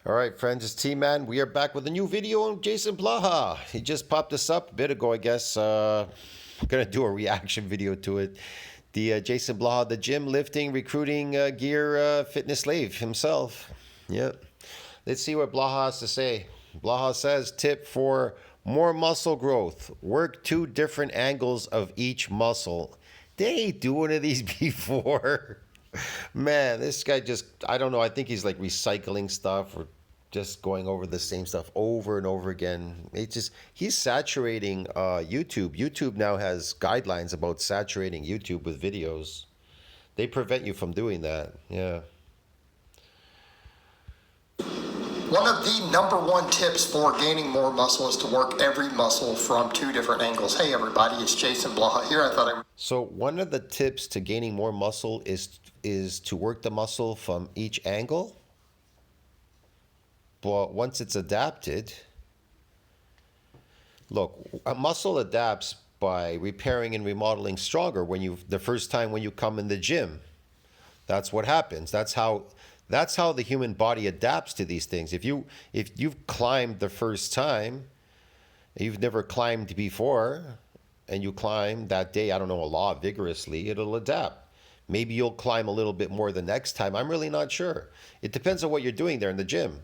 All right, friends, it's T-Man. We are back with a new video on Jason Blaha. He just popped this up a bit ago, I guess. I'm going to do a reaction video to it. The Jason Blaha, the gym, lifting, recruiting, gear, fitness slave himself. Yep. Let's see what Blaha has to say. Blaha says, tip for more muscle growth. Work 2 different angles of each muscle. They ain't do one of these before. Man, this guy just, I don't know, I think he's like recycling stuff or just going over the same stuff over and over again. It's just, he's saturating YouTube. YouTube now has guidelines about saturating YouTube with videos. They prevent you from doing that. Yeah. One of the #1 tips for gaining more muscle is to work every muscle from 2 different angles. Hey everybody, it's Jason Blaha here. I thought I would. So one of the tips to gaining more muscle is to work the muscle from each angle. But once it's adapted, look, a muscle adapts by repairing and remodeling stronger the first time when you come in the gym. That's what happens. That's how the human body adapts to these things. If you've climbed the first time, you've never climbed before, and you climb that day, I don't know, a lot vigorously, it'll adapt. Maybe you'll climb a little bit more the next time. I'm really not sure. It depends on what you're doing there in the gym.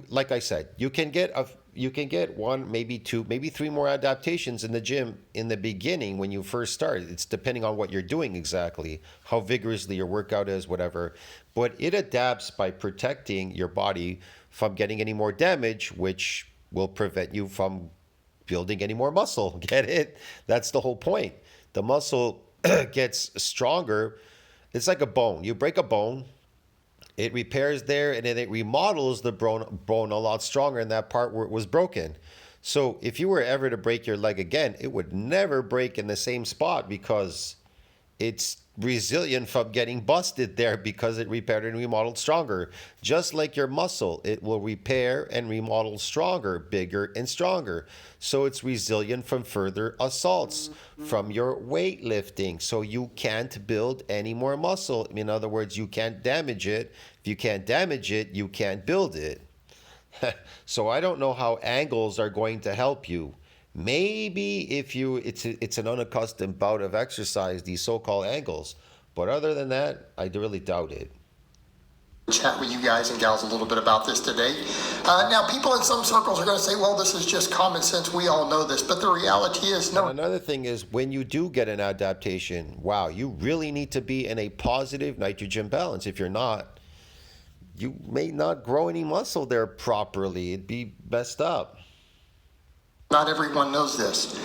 Like I said, you can get 1, maybe 2, maybe 3 more adaptations in the gym in the beginning when you first start. It's depending on what you're doing exactly, how vigorously your workout is, whatever. But it adapts by protecting your body from getting any more damage, which will prevent you from building any more muscle. Get it? That's the whole point. The muscle gets stronger. It's like a bone. You break a bone, it repairs there, and then it remodels the bone a lot stronger in that part where it was broken. So if you were ever to break your leg again, it would never break in the same spot because it's resilient from getting busted there because it repaired and remodeled stronger. Just like your muscle, it will repair and remodel stronger, bigger and stronger. So it's resilient from further assaults from your weightlifting. So you can't build any more muscle. In other words, you can't damage it. If you can't damage it, you can't build it. So I don't know how angles are going to help you. Maybe if it's an unaccustomed bout of exercise, these so-called angles. But other than that, I really doubt it. Chat with you guys and gals a little bit about this today. Now, people in some circles are going to say, well, this is just common sense. We all know this. But the reality is, no. And another thing is, when you do get an adaptation, wow, you really need to be in a positive nitrogen balance. If you're not, you may not grow any muscle there properly. It'd be messed up. Not everyone knows this.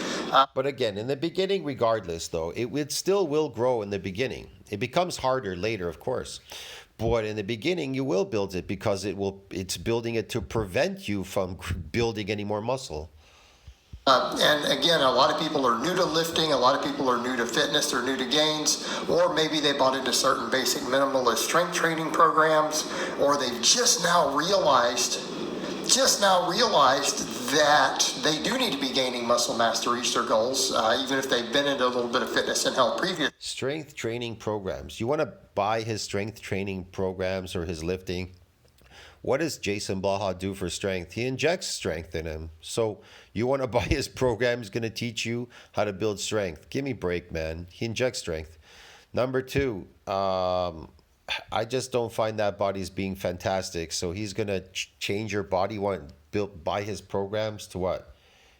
But again, in the beginning, regardless, though, it still will grow in the beginning. It becomes harder later, of course. But in the beginning, you will build it because it's building it to prevent you from building any more muscle. And again, a lot of people are new to lifting, a lot of people are new to fitness, they're new to gains, or maybe they bought into certain basic minimalist strength training programs, or they've just now realized that they do need to be gaining muscle mass to reach their goals, even if they've been into a little bit of fitness and health previous. Strength training programs. You want to buy his strength training programs or his lifting? What does Jason Blaha do for strength? He injects strength in him. So you want to buy his program? He's going to teach you how to build strength. Give me a break, man. He injects strength. Number 2, I just don't find that body's being fantastic. So he's going to change your body. Buy his programs to what?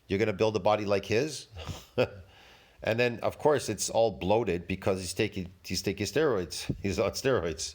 You're going to build a body like his? And then, of course, it's all bloated because he's taking steroids. He's on steroids.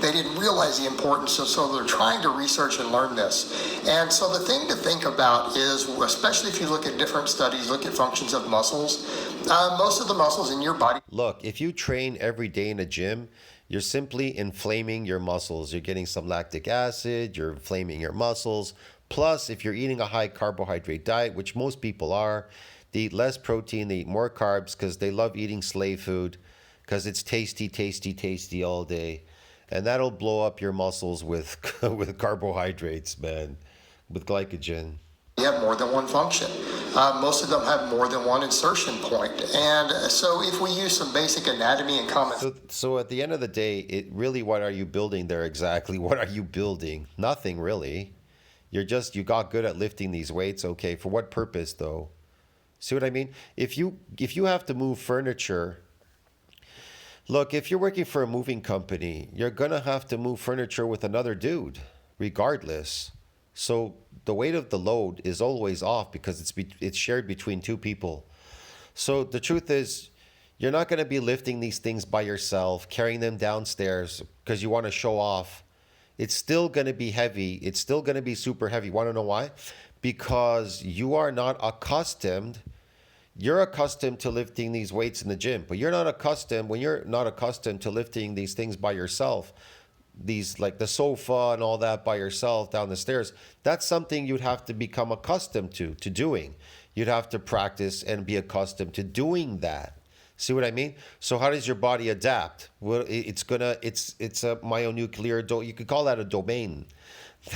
They didn't realize the importance, so they're trying to research and learn this. And so the thing to think about is, especially if you look at different studies, look at functions of muscles, most of the muscles in your body. Look, if you train every day in a gym, you're simply inflaming your muscles. You're getting some lactic acid, you're inflaming your muscles. Plus, if you're eating a high carbohydrate diet, which most people are, they eat less protein, they eat more carbs because they love eating slave food because it's tasty, tasty, tasty all day. And that'll blow up your muscles with with carbohydrates, man, with glycogen. have more than one function. Most of them have more than one insertion point. And so if we use some basic anatomy and common... So at the end of the day, what are you building there exactly? What are you building? Nothing really. You got good at lifting these weights. Okay, for what purpose though? See what I mean? If you have to move furniture, look, if you're working for a moving company, you're gonna have to move furniture with another dude, regardless. So the weight of the load is always off because it's shared between two people. So the truth is, you're not going to be lifting these things by yourself, carrying them downstairs because you want to show off. It's still going to be heavy. It's still going to be super heavy. Want to know why? Because you are not accustomed. You're accustomed to lifting these weights in the gym, but when you're not accustomed to lifting these things by yourself, these like the sofa and all that by yourself down the stairs, that's something you'd have to become accustomed to doing. You'd have to practice and be accustomed to doing that. See what I mean? So how does your body adapt? Well, it's a myonuclear, you could call that a domain.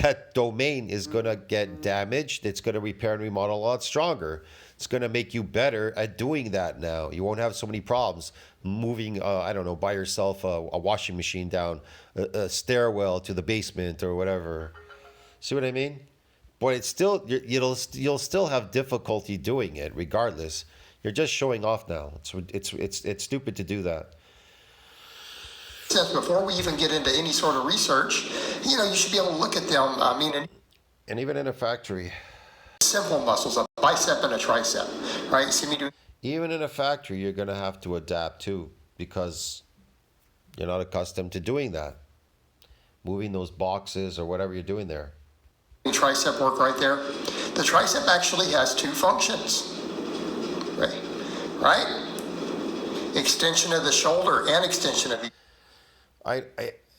That domain is gonna get damaged. It's gonna repair and remodel a lot stronger. It's gonna make you better at doing that now. You won't have so many problems moving, by yourself a washing machine down a stairwell to the basement or whatever. See what I mean? But it's still, you'll still have difficulty doing it regardless. You're just showing off now. It's stupid to do that. Before we even get into any sort of research, you should be able to look at them. And even in a factory. Simple muscles, a bicep and a tricep, right? See me do. Even in a factory, you're going to have to adapt too, because you're not accustomed to doing that. Moving those boxes or whatever you're doing there. Tricep work right there. The tricep actually has two functions, right? Extension of the shoulder and extension of the...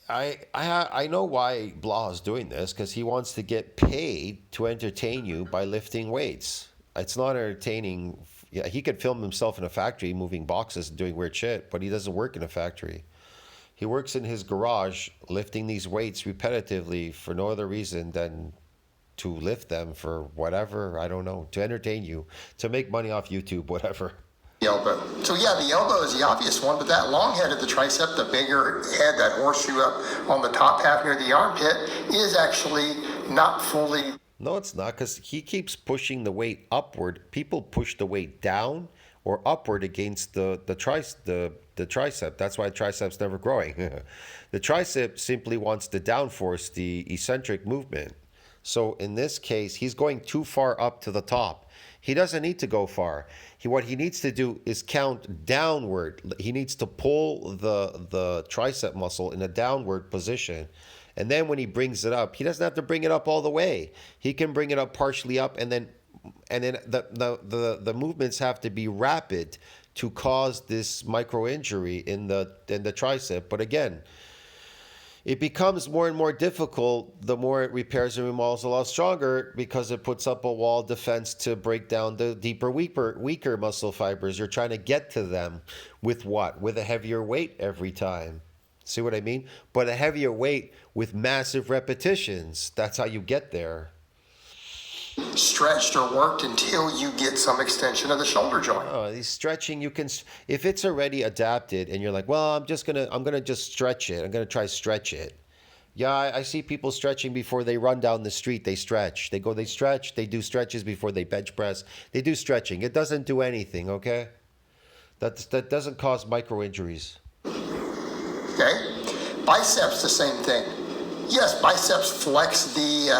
I know why Blaha is doing this, because he wants to get paid to entertain you by lifting weights. It's not entertaining. Yeah, he could film himself in a factory moving boxes and doing weird shit, but he doesn't work in a factory. He works in his garage lifting these weights repetitively for no other reason than to lift them for whatever, I don't know, to entertain you, to make money off YouTube, whatever. The elbow. So yeah, the elbow is the obvious one, but that long head of the tricep, the bigger head, that horseshoe up on the top half near the armpit, is actually not fully... No, it's not, because he keeps pushing the weight upward. People push the weight down or upward against the tricep. That's why the tricep's never growing. The tricep simply wants to downforce the eccentric movement. So in this case, he's going too far up to the top. He doesn't need to go far. What he needs to do is count downward. He needs to pull the tricep muscle in a downward position. And then when he brings it up, he doesn't have to bring it up all the way. He can bring it up partially up, and then the movements have to be rapid to cause this micro injury in the tricep. But again, it becomes more and more difficult the more it repairs and remodels a lot stronger, because it puts up a wall of defense to break down the deeper, weaker muscle fibers. You're trying to get to them with what? With a heavier weight every time. See what I mean? But a heavier weight with massive repetitions. That's how you get there. Stretched or worked until you get some extension of the shoulder joint. Oh, these stretching, you can, if it's already adapted and you're like, well, I'm gonna just stretch it. I'm gonna try stretch it. Yeah, I see people stretching before they run down the street. They stretch. They stretch. They do stretches before they bench press. They do stretching. It doesn't do anything, okay? That doesn't cause micro injuries. Okay, biceps, the same thing. Yes, biceps flex the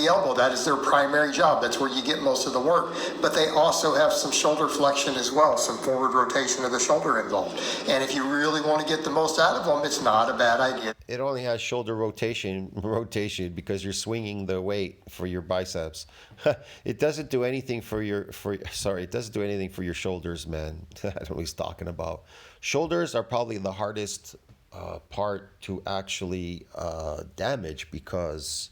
elbow. That is their primary job. That's where you get most of the work. But they also have some shoulder flexion as well, some forward rotation of the shoulder involved. And if you really want to get the most out of them, it's not a bad idea. It only has shoulder rotation because you're swinging the weight for your biceps. It doesn't do anything it doesn't do anything for your shoulders, man. I don't know what he's talking about. Shoulders are probably the hardest part to actually damage, because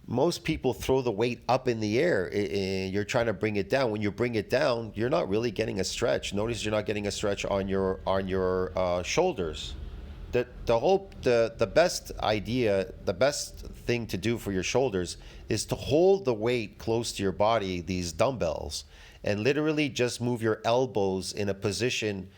most people throw the weight up in the air and you're trying to bring it down. When you bring it down, you're not really getting a stretch. Notice you're not getting a stretch on your shoulders. The best idea, the best thing to do for your shoulders is to hold the weight close to your body, these dumbbells, and literally just move your elbows in a position,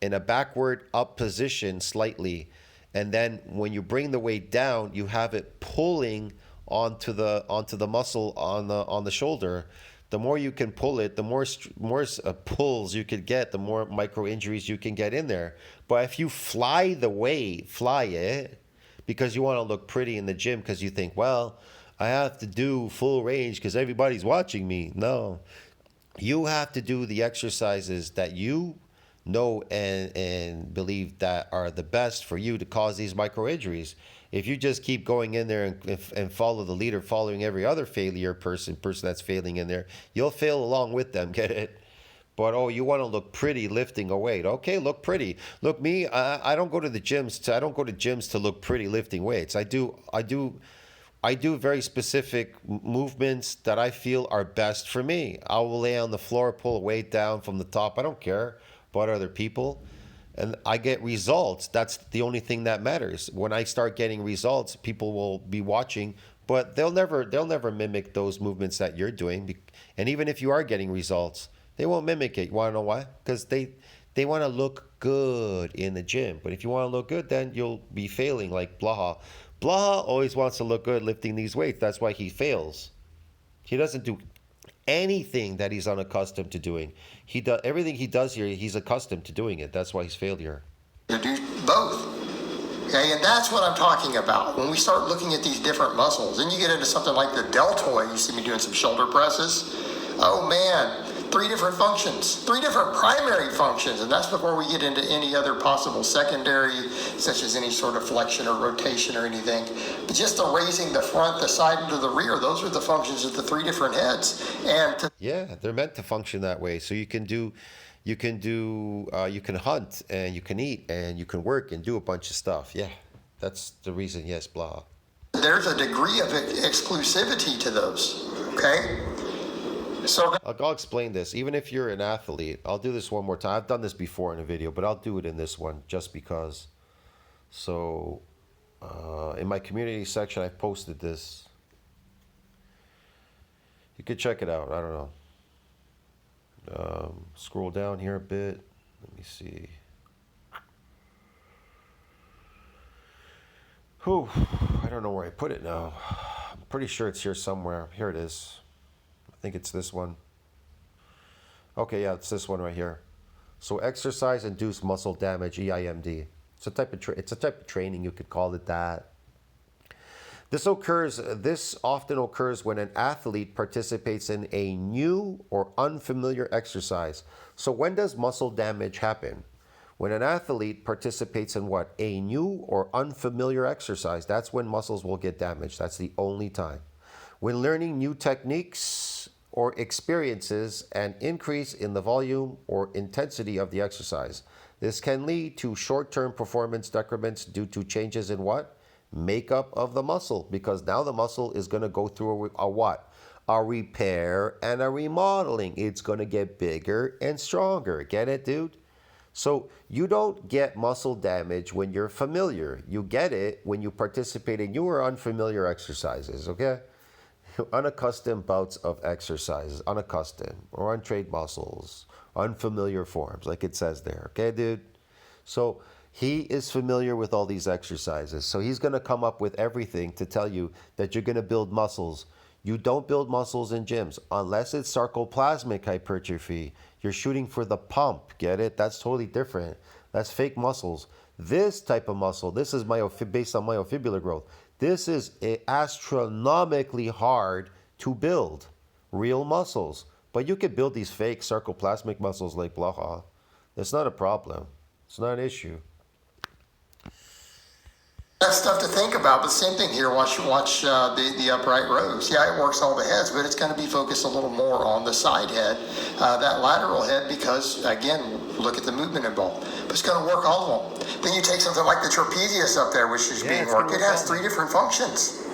in a backward up position slightly, and then when you bring the weight down, you have it pulling onto the muscle on the shoulder. The more you can pull it, the more pulls you could get, the more micro injuries you can get in there. But if you fly it, because you want to look pretty in the gym, because you think, well, I have to do full range because everybody's watching me. No, you have to do the exercises that you know and believe that are the best for you to cause these micro injuries. If you just keep going in there and follow the leader, following every other person that's failing in there, you'll fail along with them. Get it? But oh, you want to look pretty lifting a weight? Okay, look pretty. Look, me, I don't go to the gyms. I don't go to gyms to look pretty lifting weights. I do very specific movements that I feel are best for me. I will lay on the floor, pull a weight down from the top. I don't care about other people. And I get results. That's the only thing that matters. When I start getting results, people will be watching, but they'll never mimic those movements that you're doing. And even if you are getting results, they won't mimic it. You want to know why? Because they want to look good in the gym. But if you want to look good, then you'll be failing like Blaha. Blaha always wants to look good lifting these weights. That's why he fails. He doesn't do anything that he's unaccustomed to doing. He does everything he does here. He's accustomed to doing it. That's why he's failed here. To do both. Okay, and that's what I'm talking about. When we start looking at these different muscles, and you get into something like the deltoid, you see me doing some shoulder presses. Oh man, 3 different functions, 3 different primary functions, and that's before we get into any other possible secondary, such as any sort of flexion or rotation or anything. But just the raising the front, the side, and to the rear, those are the functions of the 3 different heads. And yeah, they're meant to function that way. So you can hunt and you can eat and you can work and do a bunch of stuff. Yeah, that's the reason. Yes, blah. there's a degree of exclusivity to those. Okay. So I'll explain this. Even if you're an athlete, I'll do this one more time. I've done this before in a video, but I'll do it in this one just because. So in my community section, I've posted this. You could check it out. I don't know. Scroll down here a bit. Let me see. Whew, I don't know where I put it now. I'm pretty sure it's here somewhere. Here it is. I think it's this one. Okay, yeah, it's this one right here. So exercise-induced muscle damage, EIMD. It's a type of training, you could call it that. This often occurs when an athlete participates in a new or unfamiliar exercise. So when does muscle damage happen? When an athlete participates in what? A new or unfamiliar exercise. That's when muscles will get damaged. That's the only time. When learning new techniques or experiences an increase in the volume or intensity of the exercise. This can lead to short-term performance decrements due to changes in what? Makeup of the muscle, because now the muscle is going to go through a what? A repair and a remodeling. It's going to get bigger and stronger. Get it, dude? So you don't get muscle damage when you're familiar. You get it when you participate in new or unfamiliar exercises, okay? Unaccustomed bouts of exercises, unaccustomed or untrained muscles, unfamiliar forms, like it says there, okay, dude? So he is familiar with all these exercises. So he's going to come up with everything to tell you that you're going to build muscles. You don't build muscles in gyms unless it's sarcoplasmic hypertrophy. You're shooting for the pump, get it? That's totally different. That's fake muscles. This type of muscle, this is based on myofibrillar growth. This is astronomically hard to build real muscles. But you could build these fake sarcoplasmic muscles like Blaha. It's not a problem. It's not an issue. that's stuff to think about. But same thing here. Watch the upright rows. Yeah, it works all the heads, but it's going to be focused a little more on the side head, that lateral head, because again, look at the movement involved. But it's going to work all of them. Then you take something like the trapezius up there, which is being worked. It has 3 different functions.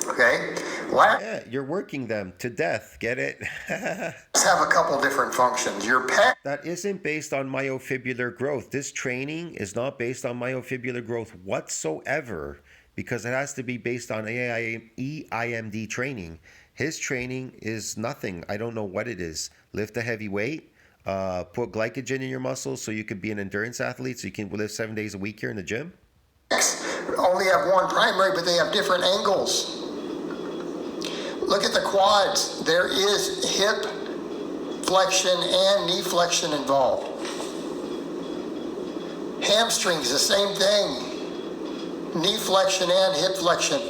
Okay, Lats Yeah, you're working them to death. Get it? have a couple different functions. Your pec. That isn't based on myofibrillar growth. This training is not based on myofibrillar growth whatsoever because it has to be based on EIMD training. His training is nothing. I don't know what it is. Lift a heavy weight, put glycogen in your muscles so you can be an endurance athlete, so you can lift 7 days a week here in the gym. Only have one primary, but they have different angles. Look at the quads. There is hip flexion and knee flexion involved. Hamstrings, the same thing. Knee flexion and hip flexion.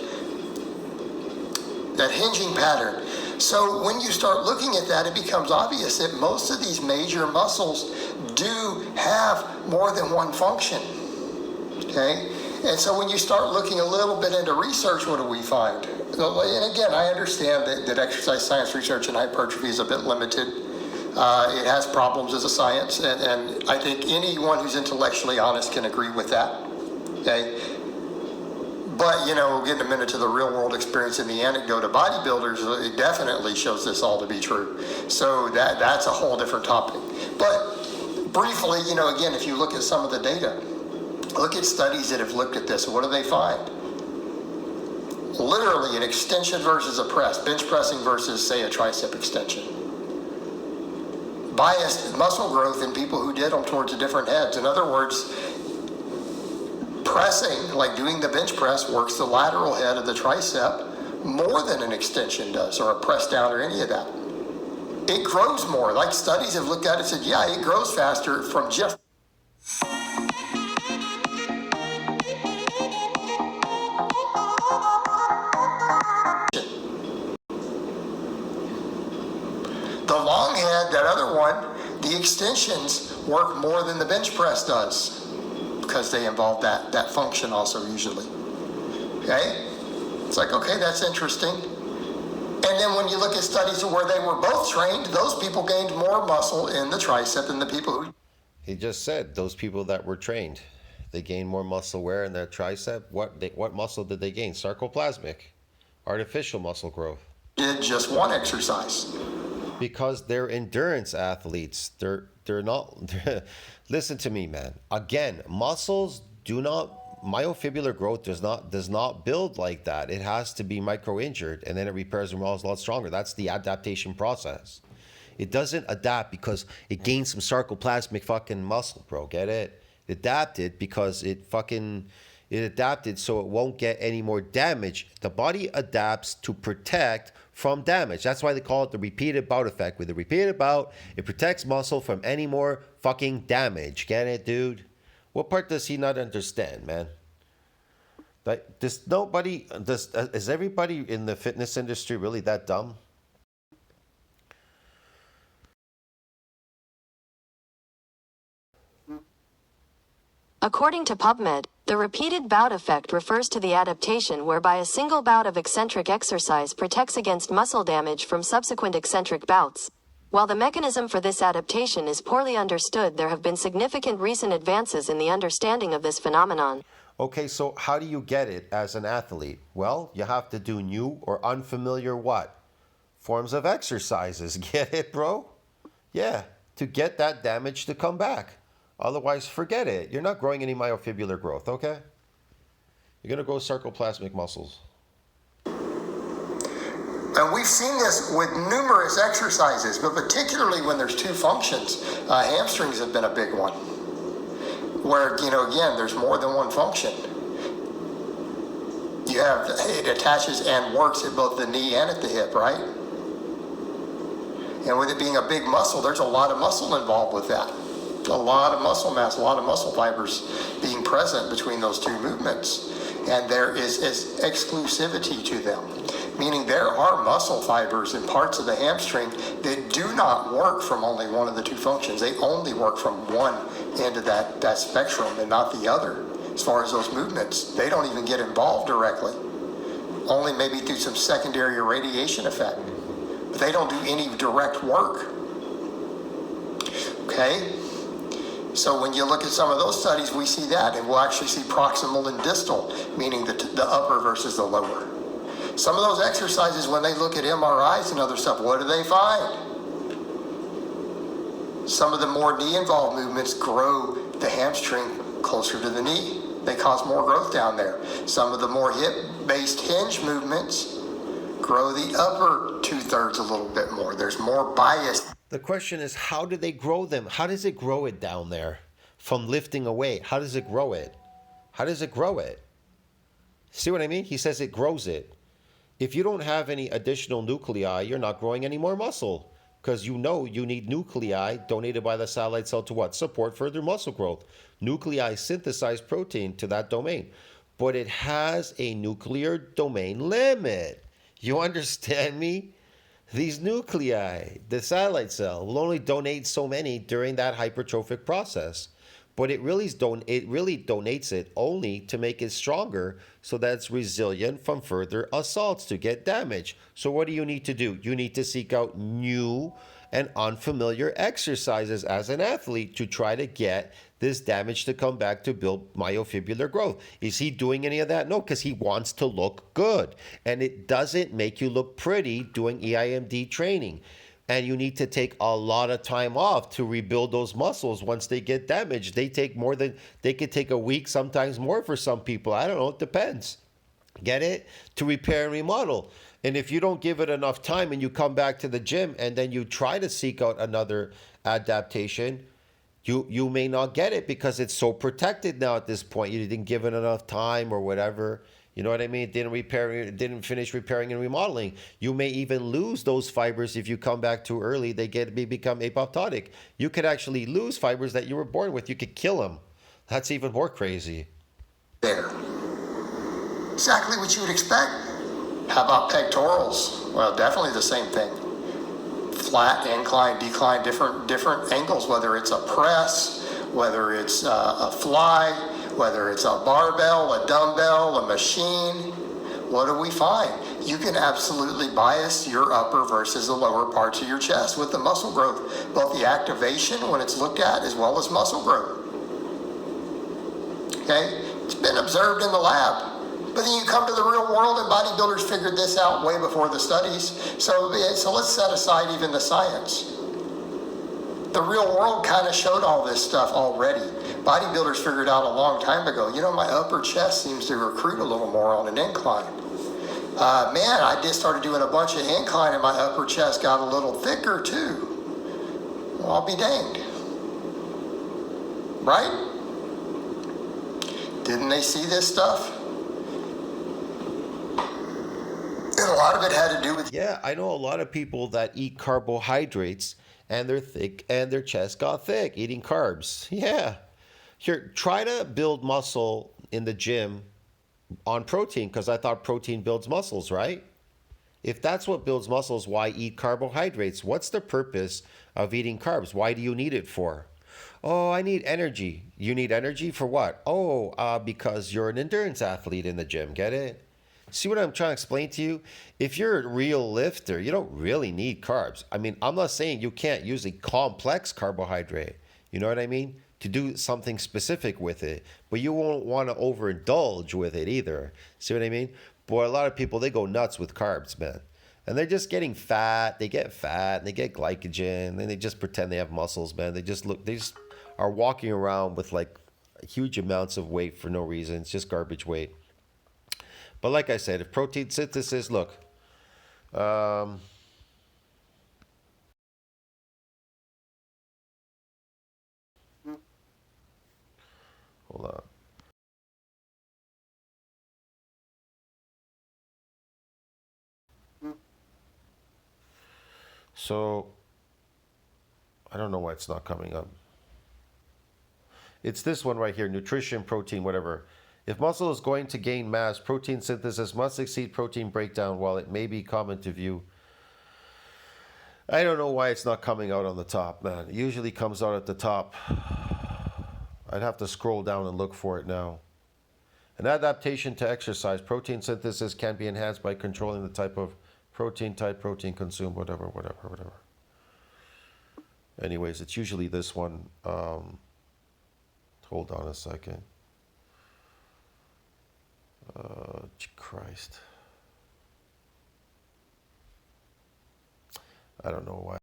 That hinging pattern. So when you start looking at that, it becomes obvious that most of these major muscles do have more than one function. Okay? And so when you start looking a little bit into research, what do we find? And again, I understand that exercise science research in hypertrophy is a bit limited. It has problems as a science, and I think anyone who's intellectually honest can agree with that. Okay? But, we'll get in a minute to the real world experience and the anecdote of bodybuilders. It definitely shows this all to be true. So that's a whole different topic. But briefly, again, if you look at some of the data, look at studies that have looked at this. What do they find? Literally an extension versus a press, bench pressing versus, say, a tricep extension. Biased muscle growth in people who did them towards the different heads. In other words, pressing, like doing the bench press, works the lateral head of the tricep more than an extension does, or a press down, or any of that. It grows more. Like studies have looked at it and said, yeah, it grows faster from just the long head, that other one, the extensions work more than the bench press does because they involve that function also usually. Okay? It's like, okay, that's interesting. And then when you look at studies where they were both trained, those people gained more muscle in the tricep than the people who... He just said those people that were trained, they gained more muscle where in their tricep? What muscle did they gain? Sarcoplasmic, artificial muscle growth. Did just one exercise. Because they're endurance athletes. They're not. Listen to me, man. Again, muscles do not. Myofibrillar growth does not build like that. It has to be micro-injured, and then it repairs and remodels a lot stronger. That's the adaptation process. It doesn't adapt because it gained some sarcoplasmic fucking muscle, bro. Get it? It adapted because it adapted so it won't get any more damage. The body adapts to protect from damage. That's why they call it the repeated bout effect. With the repeated bout, it protects muscle from any more fucking damage. Get it, dude? What part does he not understand, man? Like, is everybody in the fitness industry really that dumb? According to PubMed, the repeated bout effect refers to the adaptation whereby a single bout of eccentric exercise protects against muscle damage from subsequent eccentric bouts. While the mechanism for this adaptation is poorly understood, there have been significant recent advances in the understanding of this phenomenon. Okay, so how do you get it as an athlete? Well, you have to do new or unfamiliar what? Forms of exercises. Get it, bro? Yeah, to get that damage to come back. Otherwise, forget it. You're not growing any myofibrillar growth, okay? You're going to grow sarcoplasmic muscles. And we've seen this with numerous exercises, but particularly when there's two functions. Hamstrings have been a big one. Where, again, there's more than one function. It attaches and works at both the knee and at the hip, right? And with it being a big muscle, there's a lot of muscle involved with that. A lot of muscle mass, a lot of muscle fibers being present between those two movements. And there is exclusivity to them, meaning there are muscle fibers in parts of the hamstring that do not work from only one of the two functions. They only work from one end of that spectrum and not the other. As far as those movements, they don't even get involved directly, only maybe through some secondary irradiation effect. But they don't do any direct work. Okay? So when you look at some of those studies, we see that, and we'll actually see proximal and distal, meaning the upper versus the lower. Some of those exercises, when they look at MRIs and other stuff, what do they find? Some of the more knee-involved movements grow the hamstring closer to the knee. They cause more growth down there. Some of the more hip-based hinge movements grow the upper two-thirds a little bit more. There's more bias. The question is, how do they grow them? How does it grow it down there from lifting a weight? How does it grow it? How does it grow it? See what I mean? He says it grows it. If you don't have any additional nuclei, you're not growing any more muscle, because you know you need nuclei donated by the satellite cell to what? Support further muscle growth. Nuclei synthesize protein to that domain, but it has a nuclear domain limit. You understand me? These nuclei, the satellite cell, will only donate so many during that hypertrophic process. But it really donates it only to make it stronger so that it's resilient from further assaults to get damage. So what do you need to do? You need to seek out new and unfamiliar exercises as an athlete to try to get this damage to come back to build myofibrillar growth. Is he doing any of that? No, because he wants to look good. And it doesn't make you look pretty doing EIMD training. And you need to take a lot of time off to rebuild those muscles once they get damaged. They could take a week, sometimes more for some people. I don't know, it depends. Get it? To repair and remodel. And if you don't give it enough time and you come back to the gym and then you try to seek out another adaptation, you may not get it because it's so protected now at this point. You didn't give it enough time or whatever. You know what I mean? Didn't finish repairing and remodeling. You may even lose those fibers if you come back too early. They become apoptotic. You could actually lose fibers that you were born with. You could kill them. That's even more crazy. There. Exactly what you would expect. How about pectorals? Well, definitely the same thing. Flat, incline, decline, different angles, whether it's a press, whether it's a fly, whether it's a barbell, a dumbbell, a machine. What do we find? You can absolutely bias your upper versus the lower parts of your chest with the muscle growth, both the activation when it's looked at as well as muscle growth. Okay? It's been observed in the lab. But then you come to the real world, and bodybuilders figured this out way before the studies. So let's set aside even the science. The real world kind of showed all this stuff already. Bodybuilders figured out a long time ago, my upper chest seems to recruit a little more on an incline. I just started doing a bunch of incline and my upper chest got a little thicker too. Well, I'll be danged. Right? Didn't they see this stuff? And a lot of it had to do with... Yeah, I know a lot of people that eat carbohydrates and they're thick and their chest got thick eating carbs. Yeah. Here, try to build muscle in the gym on protein, because I thought protein builds muscles, right? If that's what builds muscles, why eat carbohydrates? What's the purpose of eating carbs? Why do you need it for? Oh, I need energy. You need energy for what? Oh, because you're an endurance athlete in the gym. Get it? See what I'm trying to explain to you? If you're a real lifter, you don't really need carbs. I mean, I'm not saying you can't use a complex carbohydrate. You know what I mean? To do something specific with it. But you won't want to overindulge with it either. See what I mean? Boy, a lot of people, they go nuts with carbs, man. And they're just getting fat. They get fat and they get glycogen. And they just pretend they have muscles, man. They just are walking around with like huge amounts of weight for no reason. It's just garbage weight. But like I said, if protein synthesis, look, hold on. So, I don't know why it's not coming up. It's this one right here, nutrition, protein, whatever. If muscle is going to gain mass, protein synthesis must exceed protein breakdown. While it may be common to view, I don't know why it's not coming out on the top, man. It usually comes out at the top. I'd have to scroll down and look for it now. An adaptation to exercise. Protein synthesis can be enhanced by controlling the type protein consumed, whatever. Anyways, it's usually this one. Hold on a second. Christ. I don't know why.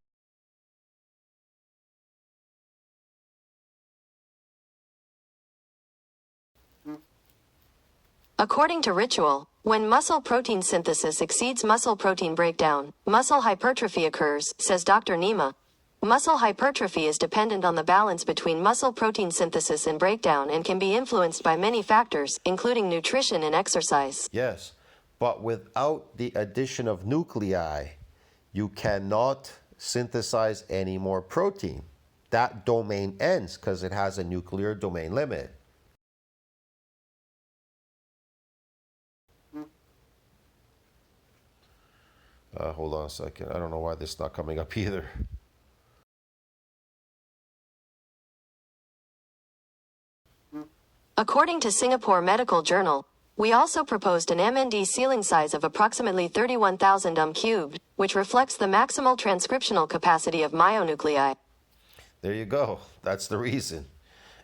According to Ritual, when muscle protein synthesis exceeds muscle protein breakdown, muscle hypertrophy occurs, says Dr. Nima. Muscle hypertrophy is dependent on the balance between muscle protein synthesis and breakdown and can be influenced by many factors, including nutrition and exercise. Yes, but without the addition of nuclei, you cannot synthesize any more protein. That domain ends because it has a nuclear domain limit. Hold on a second. I don't know why this is not coming up either. According to Singapore Medical Journal, we also proposed an MND ceiling size of approximately 31,000 cubed, which reflects the maximal transcriptional capacity of myonuclei. There you go. That's the reason.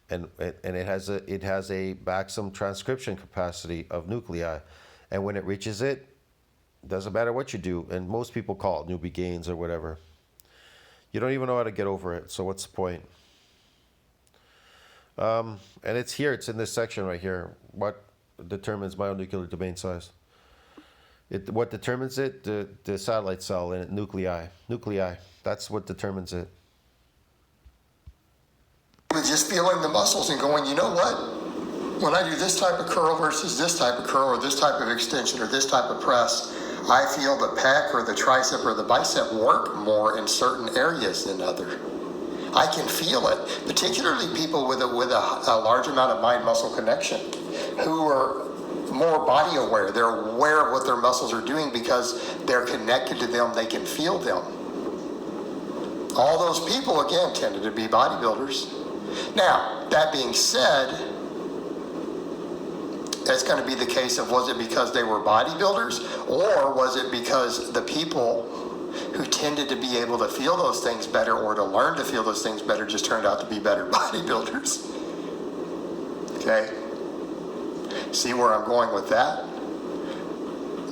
And it has a maximum transcription capacity of nuclei. And when it reaches it, doesn't matter what you do. And most people call it newbie gains or whatever. You don't even know how to get over it. So what's the point? And it's here. It's in this section right here. What determines myonuclear domain size? What determines it? The satellite cell and nuclei. Nuclei. That's what determines it. With just feeling the muscles and going, you know what? When I do this type of curl versus this type of curl or this type of extension or this type of press, I feel the pec or the tricep or the bicep work more in certain areas than other. I can feel it, particularly people with a large amount of mind-muscle connection who are more body aware. They're aware of what their muscles are doing because they're connected to them. They can feel them. All those people, again, tended to be bodybuilders. Now, that being said, that's going to be the case of, was it because they were bodybuilders, or was it because the people who tended to be able to feel those things better or to learn to feel those things better just turned out to be better bodybuilders? Okay? See where I'm going with that?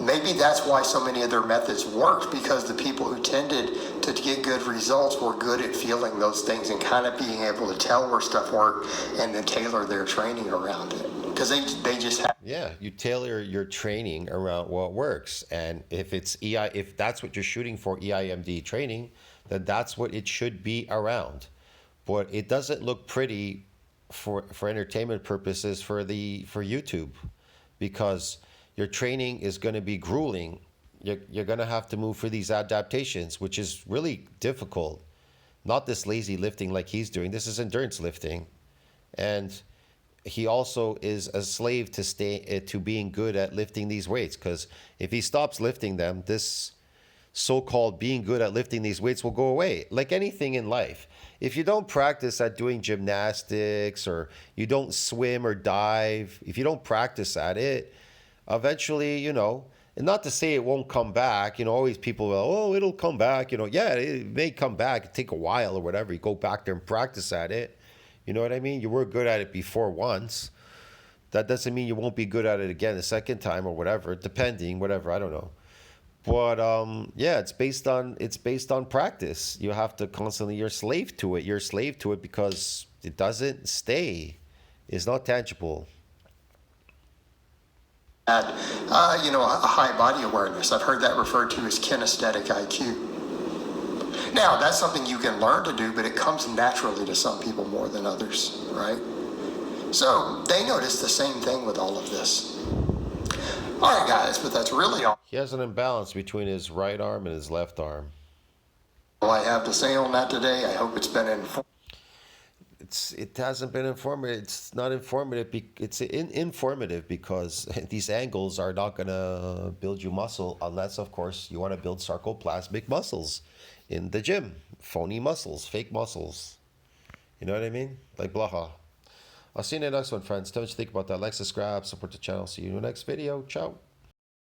Maybe that's why so many of their methods worked, because the people who tended to get good results were good at feeling those things and kind of being able to tell where stuff worked and then tailor their training around it. Because they just have. Yeah, you tailor your training around what works. And if it's if that's what you're shooting for, EIMD training, then that's what it should be around. But it doesn't look pretty for entertainment purposes for YouTube, because your training is going to be grueling. You're going to have to move for these adaptations, which is really difficult. Not this lazy lifting like he's doing. This is endurance lifting. And he also is a slave to being good at lifting these weights, because if he stops lifting them, this so-called being good at lifting these weights will go away. Like anything in life, if you don't practice at doing gymnastics, or you don't swim or dive, if you don't practice at it, eventually, and not to say it won't come back, always people will, oh, it'll come back, yeah, it may come back, it'll take a while or whatever, you go back there and practice at it. You know what I mean? You were good at it before once. That doesn't mean you won't be good at it again the second time or whatever, depending, whatever, I don't know. But yeah, it's based on practice. You have to constantly, you're a slave to it. You're a slave to it because it doesn't stay. It's not tangible. Had, a high body awareness. I've heard that referred to as kinesthetic IQ. Now, that's something you can learn to do, but it comes naturally to some people more than others, right? So they notice the same thing with all of this. All right, guys, but that's really all. He has an imbalance between his right arm and his left arm. All I have to say on that today. I hope it's been informative. It hasn't been informative. It's not informative. It's informative because these angles are not going to build you muscle unless, of course, you want to build sarcoplasmic muscles in the gym. Phony muscles, fake muscles. You know what I mean? Like Blaha. I'll see you in the next one, friends. Tell me what you think about that. Like, subscribe, support the channel. See you in the next video. Ciao.